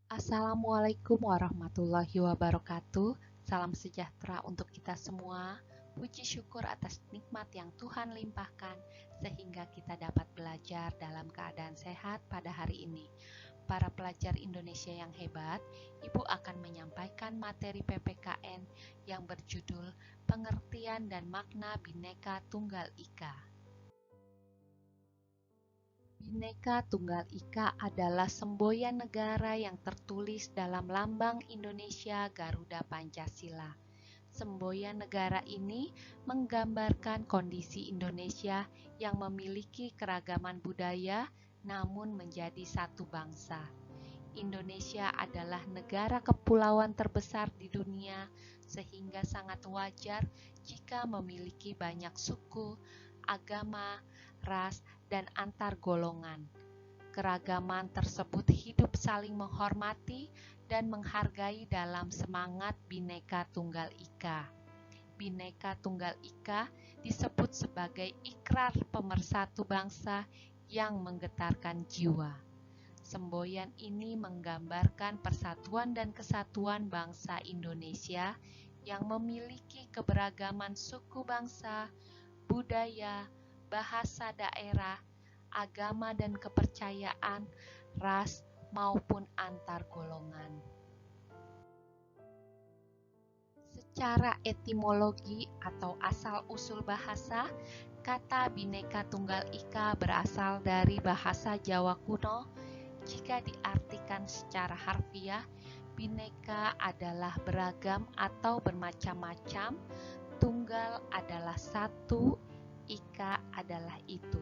Assalamualaikum warahmatullahi wabarakatuh. Salam sejahtera untuk kita semua. Puji syukur atas nikmat yang Tuhan limpahkan sehingga kita dapat belajar dalam keadaan sehat pada hari ini. Para pelajar Indonesia yang hebat, Ibu akan menyampaikan materi PPKN yang berjudul Pengertian dan Makna Bhinneka Tunggal Ika. Bhinneka Tunggal Ika adalah semboyan negara yang tertulis dalam lambang Indonesia Garuda Pancasila. Semboyan negara ini menggambarkan kondisi Indonesia yang memiliki keragaman budaya namun menjadi satu bangsa. Indonesia adalah negara kepulauan terbesar di dunia sehingga sangat wajar jika memiliki banyak suku, agama, ras, dan antar golongan. Keragaman tersebut hidup saling menghormati dan menghargai dalam semangat Bhinneka Tunggal Ika. Bhinneka Tunggal Ika disebut sebagai ikrar pemersatu bangsa yang menggetarkan jiwa. Semboyan ini menggambarkan persatuan dan kesatuan bangsa Indonesia yang memiliki keberagaman suku bangsa, budaya, bahasa daerah, agama dan kepercayaan, ras maupun antar golongan. Secara etimologi atau asal-usul bahasa, kata Bhinneka Tunggal Ika berasal dari bahasa Jawa kuno. Jika diartikan secara harfiah, Bhinneka adalah beragam atau bermacam-macam, tunggal adalah satu, Ika adalah itu.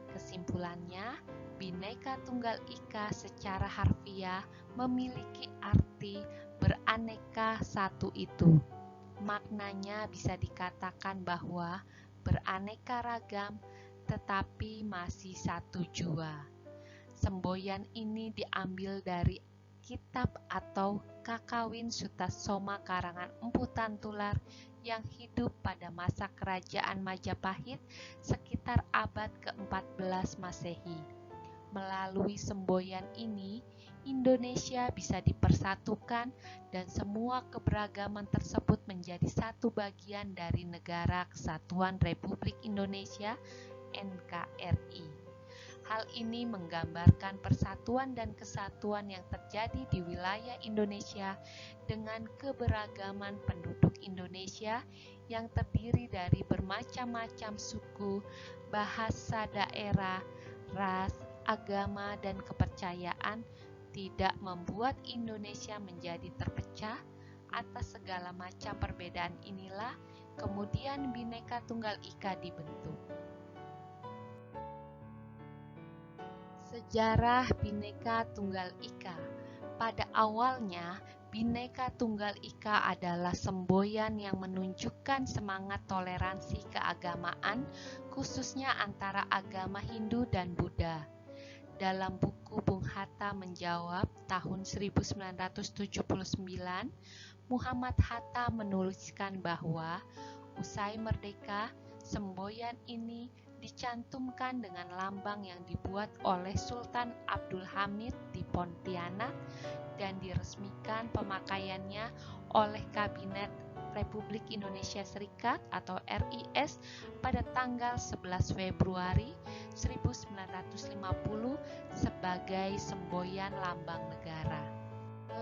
Kesimpulannya, Bhinneka Tunggal Ika secara harfiah memiliki arti beraneka satu itu. Maknanya bisa dikatakan bahwa beraneka ragam tetapi masih satu jua. Semboyan ini diambil dari kitab atau Kakawin Sutasoma karangan Empu Tantular yang hidup pada masa kerajaan Majapahit sekitar abad ke-14 Masehi. Melalui semboyan ini, Indonesia bisa dipersatukan dan semua keberagaman tersebut menjadi satu bagian dari Negara Kesatuan Republik Indonesia (NKRI). Hal ini menggambarkan persatuan dan kesatuan yang terjadi di wilayah Indonesia dengan keberagaman penduduk Indonesia yang terdiri dari bermacam-macam suku, bahasa daerah, ras, agama, dan kepercayaan tidak membuat Indonesia menjadi terpecah. Atas segala macam perbedaan inilah kemudian Bhinneka Tunggal Ika dibentuk. Sejarah Bhinneka Tunggal Ika. Pada awalnya, Bhinneka Tunggal Ika adalah semboyan yang menunjukkan semangat toleransi keagamaan, khususnya antara agama Hindu dan Buddha. Dalam buku Bung Hatta Menjawab tahun 1979, Muhammad Hatta menuliskan bahwa usai merdeka, semboyan ini dicantumkan dengan lambang yang dibuat oleh Sultan Abdul Hamid di Pontianak dan diresmikan pemakaiannya oleh Kabinet Republik Indonesia Serikat atau RIS pada tanggal 11 Februari 1950 sebagai semboyan lambang negara.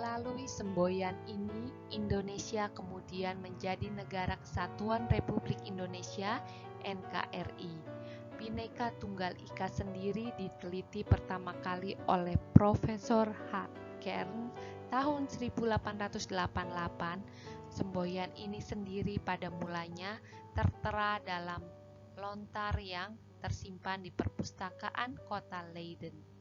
Melalui semboyan ini, Indonesia kemudian menjadi Negara Kesatuan Republik Indonesia (NKRI). Bhinneka Tunggal Ika sendiri diteliti pertama kali oleh Profesor H. Cairns tahun 1888. Semboyan ini sendiri pada mulanya tertera dalam lontar yang tersimpan di perpustakaan kota Leiden.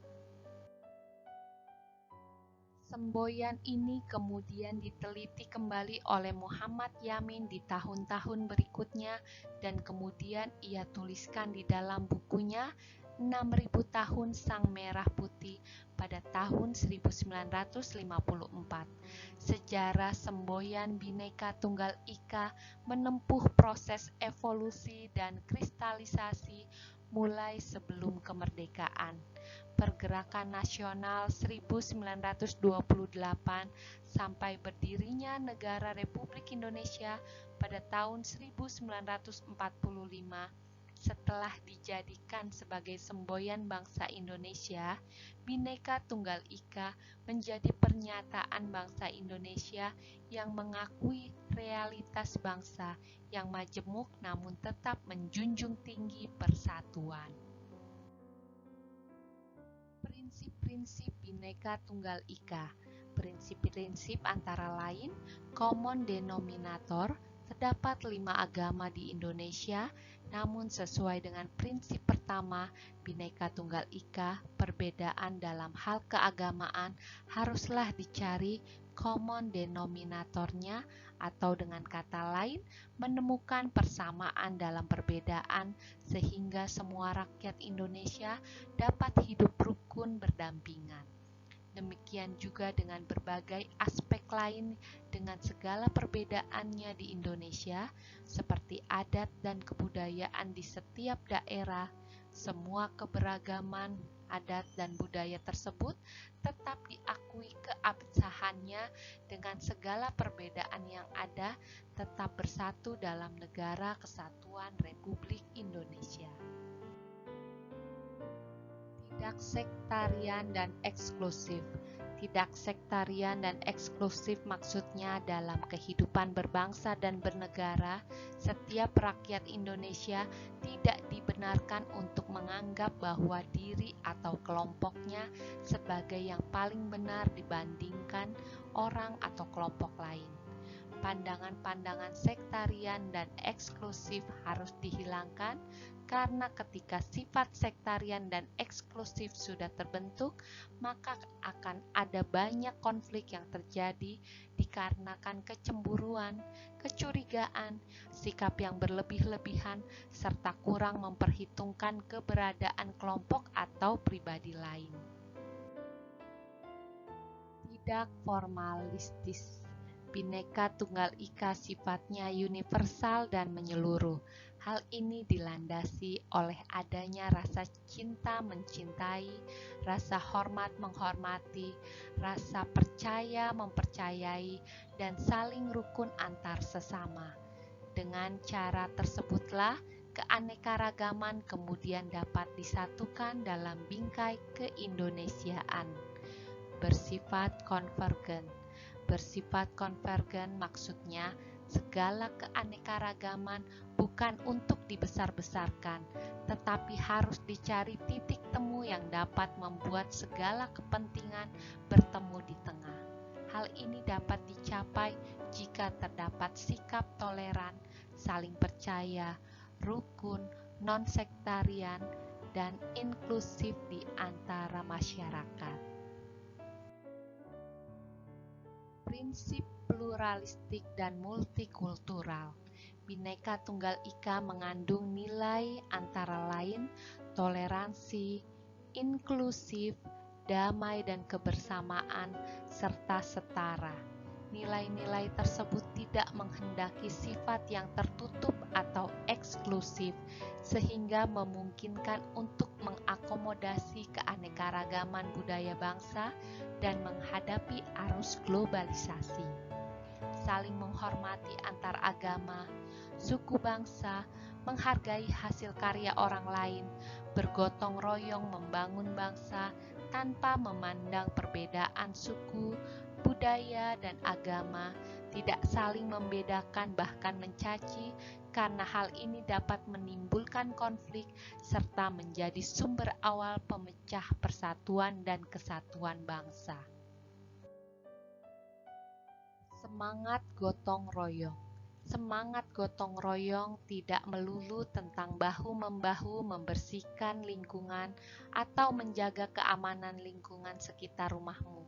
Semboyan ini kemudian diteliti kembali oleh Muhammad Yamin di tahun-tahun berikutnya dan kemudian ia tuliskan di dalam bukunya 6.000 Tahun Sang Merah Putih pada tahun 1954. Sejarah semboyan Bhinneka Tunggal Ika menempuh proses evolusi dan kristalisasi mulai sebelum kemerdekaan. Pergerakan nasional 1928 sampai berdirinya Negara Republik Indonesia pada tahun 1945 setelah dijadikan sebagai semboyan bangsa Indonesia, Bhinneka Tunggal Ika menjadi pernyataan bangsa Indonesia yang mengakui realitas bangsa yang majemuk namun tetap menjunjung tinggi persatuan. Prinsip-prinsip Bhinneka Tunggal Ika. Prinsip-prinsip antara lain, common denominator, terdapat 5 agama di Indonesia, namun sesuai dengan prinsip pertama, Bhinneka Tunggal Ika, perbedaan dalam hal keagamaan haruslah dicari common denominatornya, atau dengan kata lain, menemukan persamaan dalam perbedaan sehingga semua rakyat Indonesia dapat hidup rukun berdampingan. Demikian juga dengan berbagai aspek lain dengan segala perbedaannya di Indonesia, seperti adat dan kebudayaan di setiap daerah. Semua keberagaman adat dan budaya tersebut tetap diakui keabsahannya dengan segala perbedaan yang ada, tetap bersatu dalam Negara Kesatuan Republik Indonesia. Tidak sektarian dan eksklusif. Tidak sektarian dan eksklusif maksudnya dalam kehidupan berbangsa dan bernegara, setiap rakyat Indonesia tidak dibenarkan untuk menganggap bahwa diri atau kelompoknya sebagai yang paling benar dibandingkan orang atau kelompok lain. Pandangan-pandangan sektarian dan eksklusif harus dihilangkan karena ketika sifat sektarian dan eksklusif sudah terbentuk, maka akan ada banyak konflik yang terjadi dikarenakan kecemburuan, kecurigaan, sikap yang berlebih-lebihan, serta kurang memperhitungkan keberadaan kelompok atau pribadi lain. Tidak formalistis. Bhinneka Tunggal Ika sifatnya universal dan menyeluruh. Hal ini dilandasi oleh adanya rasa cinta mencintai, rasa hormat menghormati, rasa percaya mempercayai, dan saling rukun antar sesama. Dengan cara tersebutlah keanekaragaman kemudian dapat disatukan dalam bingkai keindonesiaan. Bersifat konvergen. Bersifat konvergen maksudnya segala keanekaragaman bukan untuk dibesar-besarkan, tetapi harus dicari titik temu yang dapat membuat segala kepentingan bertemu di tengah. Hal ini dapat dicapai jika terdapat sikap toleran, saling percaya, rukun, non-sektarian, dan inklusif di antara masyarakat. Prinsip pluralistik dan multikultural. Bhinneka Tunggal Ika mengandung nilai antara lain toleransi, inklusif, damai dan kebersamaan, serta setara. Nilai-nilai tersebut tidak menghendaki sifat yang tertutup atau eksklusif, sehingga memungkinkan untuk mengakomodasi keanekaragaman budaya bangsa dan menghadapi arus globalisasi. Saling menghormati antar agama, suku bangsa, menghargai hasil karya orang lain, bergotong royong membangun bangsa tanpa memandang perbedaan suku, budaya, dan agama, tidak saling membedakan bahkan mencaci, karena hal ini dapat menimbulkan konflik serta menjadi sumber awal pemecah persatuan dan kesatuan bangsa. Semangat gotong royong. Semangat gotong royong tidak melulu tentang bahu-membahu membersihkan lingkungan atau menjaga keamanan lingkungan sekitar rumahmu,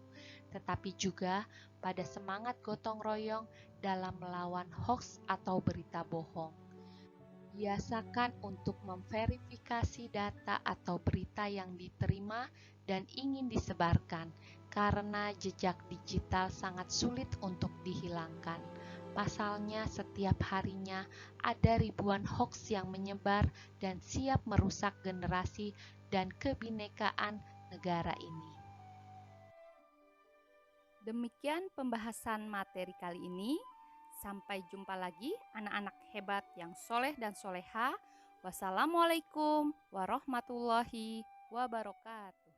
tetapi juga pada semangat gotong royong dalam melawan hoaks atau berita bohong. Biasakan untuk memverifikasi data atau berita yang diterima dan ingin disebarkan, karena jejak digital sangat sulit untuk dihilangkan. Pasalnya, setiap harinya ada ribuan hoaks yang menyebar dan siap merusak generasi dan kebinekaan negara ini. Demikian pembahasan materi kali ini. Sampai jumpa lagi anak-anak hebat yang soleh dan soleha. Wassalamualaikum warahmatullahi wabarakatuh.